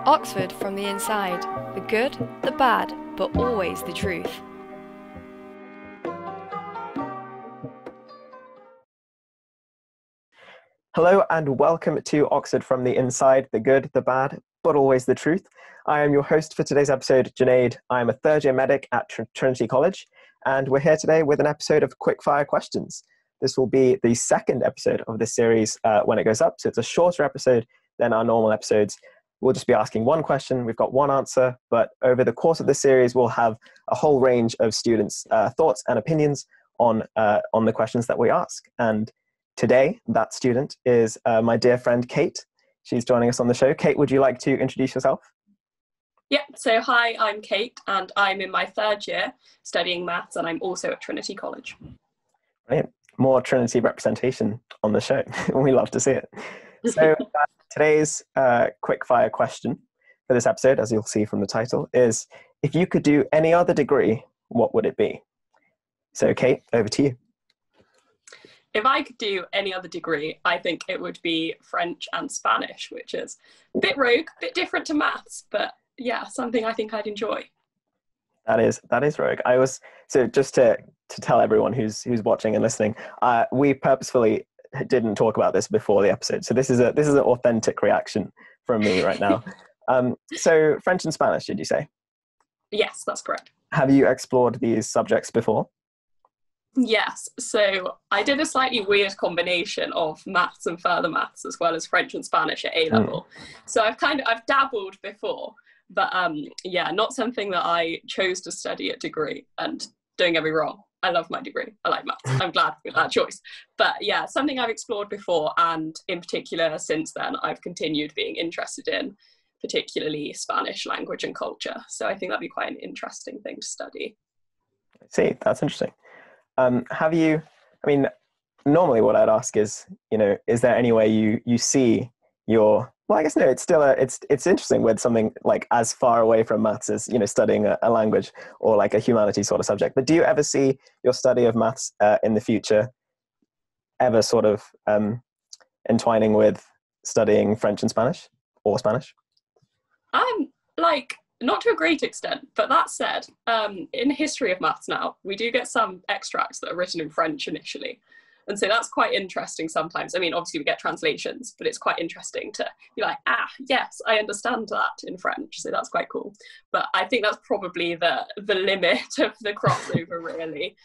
Oxford from the inside. The good, the bad, but always the truth. Hello and welcome to Oxford from the inside, the good, the bad, but always the truth. I am your host for today's episode, Junaid. I am a third-year medic at Trinity College, and we're here today with an episode of Quickfire Questions. This will be the second episode of this series when it goes up, so it's a shorter episode than our normal episodes. We'll just be asking one question, we've got one answer, but over the course of this series, we'll have a whole range of students' thoughts and opinions on the questions that we ask. And today, that student is my dear friend, Kate. She's joining us on the show. Kate, would you like to introduce yourself? Yeah, so hi, I'm Kate, and I'm in my third year studying maths, and I'm also at Trinity College. Brilliant. More Trinity representation on the show. We love to see it. So today's quickfire question for this episode, as you'll see from the title, is if you could do any other degree, what would it be? So Kate, over to you. If I could do any other degree, I think it would be French and Spanish, which is a bit rogue, a bit different to maths, but yeah, something I think I'd enjoy. That is rogue. So just to tell everyone who's watching and listening, we purposefully didn't talk about this before the episode. So this is an authentic reaction from me right now. So French and Spanish, did you say? Yes, that's correct. Have you explored these subjects before? Yes, so I did a slightly weird combination of maths and further maths as well as French and Spanish at A level. So I've dabbled before, but yeah, not something that I chose to study at degree. And don't get me wrong, I love my degree. I like maths. I'm glad with that choice. But yeah, something I've explored before, and in particular since then, I've continued being interested in, particularly Spanish language and culture. So I think that'd be quite an interesting thing to study. See, that's interesting. Normally what I'd ask is, is there any way you see your, well, I guess no, it's still it's interesting with something like as far away from maths as, studying a language or like a humanities sort of subject. But do you ever see your study of maths in the future ever sort of entwining with studying French and Spanish or Spanish? Not to a great extent, but that said, in history of maths now, we do get some extracts that are written in French initially. And so that's quite interesting sometimes. I mean, obviously we get translations, but it's quite interesting to be like, yes, I understand that in French. So that's quite cool. But I think that's probably the limit of the crossover, really.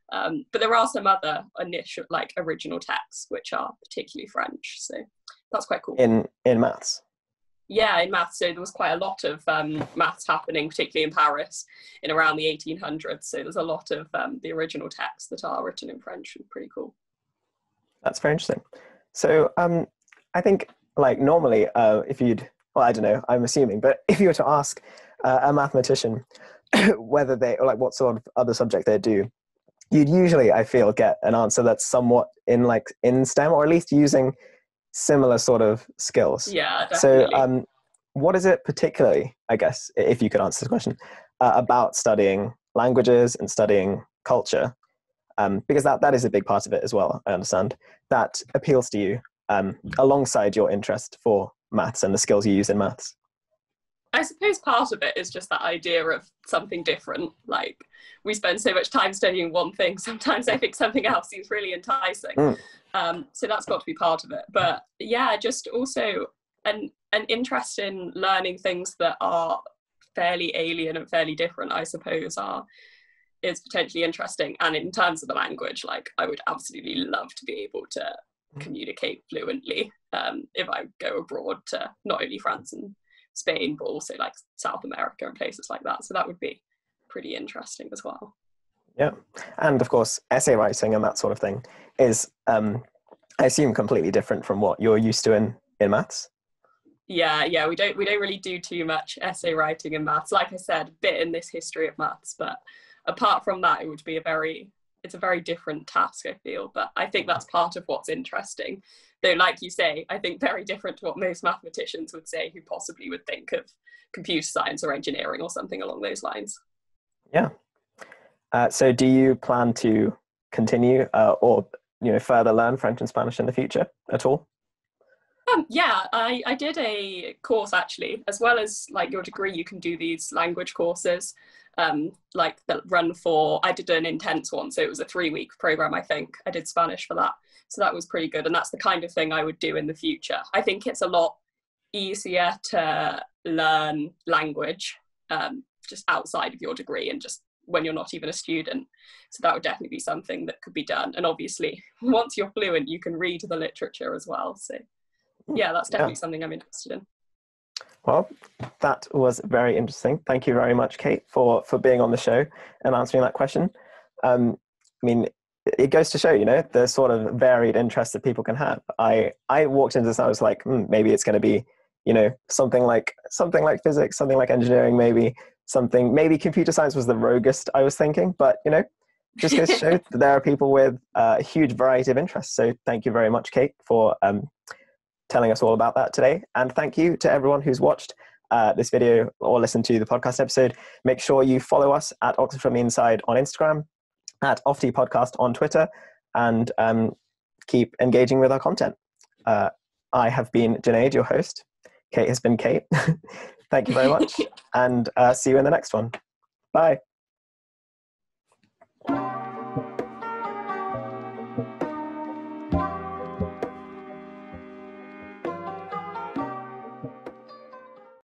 But there are some other initial, original texts, which are particularly French. So that's quite cool. In maths? Yeah, in maths. So there was quite a lot of maths happening, particularly in Paris in around the 1800s. So there's a lot of the original texts that are written in French. Pretty cool. That's very interesting. So I think normally if you'd, well, I don't know, I'm assuming, but if you were to ask a mathematician whether they, or what sort of other subject they do, you'd usually, I feel, get an answer that's somewhat in STEM, or at least using similar sort of skills. Yeah, definitely. So what is it particularly, I guess, if you could answer this question, about studying languages and studying culture, because that is a big part of it as well, I understand, that appeals to you alongside your interest for maths and the skills you use in maths? I suppose part of it is just that idea of something different. We spend so much time studying one thing, sometimes I think something else seems really enticing. So that's got to be part of it. But yeah, just also an interest in learning things that are fairly alien and fairly different, I suppose, is potentially interesting. And in terms of the language, I would absolutely love to be able to communicate fluently if I go abroad to not only France and Spain, but also South America and places like that. So that would be pretty interesting as well. Yeah. And of course, essay writing and that sort of thing is, I assume, completely different from what you're used to in maths. Yeah, we don't really do too much essay writing in maths. Like I said, a bit in this history of maths, but apart from that, it would be it's a very different task, I feel. But I think that's part of what's interesting. Though, like you say, I think very different to what most mathematicians would say, who possibly would think of computer science or engineering or something along those lines. Yeah. So do you plan to continue or further learn French and Spanish in the future at all? Yeah, I did a course actually, as well as like your degree, you can do these language courses, like that run for, I did an intense one, so it was a 3-week program, I think. I did Spanish for that. So that was pretty good. And that's the kind of thing I would do in the future. I think it's a lot easier to learn language just outside of your degree and just when you're not even a student. So that would definitely be something that could be done. And obviously, once you're fluent, you can read the literature as well. So yeah, that's definitely something I'm interested in. Well, that was very interesting. Thank you very much, Kate, for being on the show and answering that question. I mean, it goes to show, you know, the sort of varied interests that people can have. I walked into this and I was like, maybe it's going to be, you know, something like physics, something like engineering, maybe computer science was the roguest I was thinking, but, you know, just goes to show that there are people with a huge variety of interests. So thank you very much, Kate, for telling us all about that today. And thank you to everyone who's watched this video or listened to the podcast episode. Make sure you follow us at Oxford from the Inside on Instagram, at OFT Podcast on Twitter, and keep engaging with our content. I have been Junaid, your host. Kate has been Kate. Thank you very much, and see you in the next one. Bye.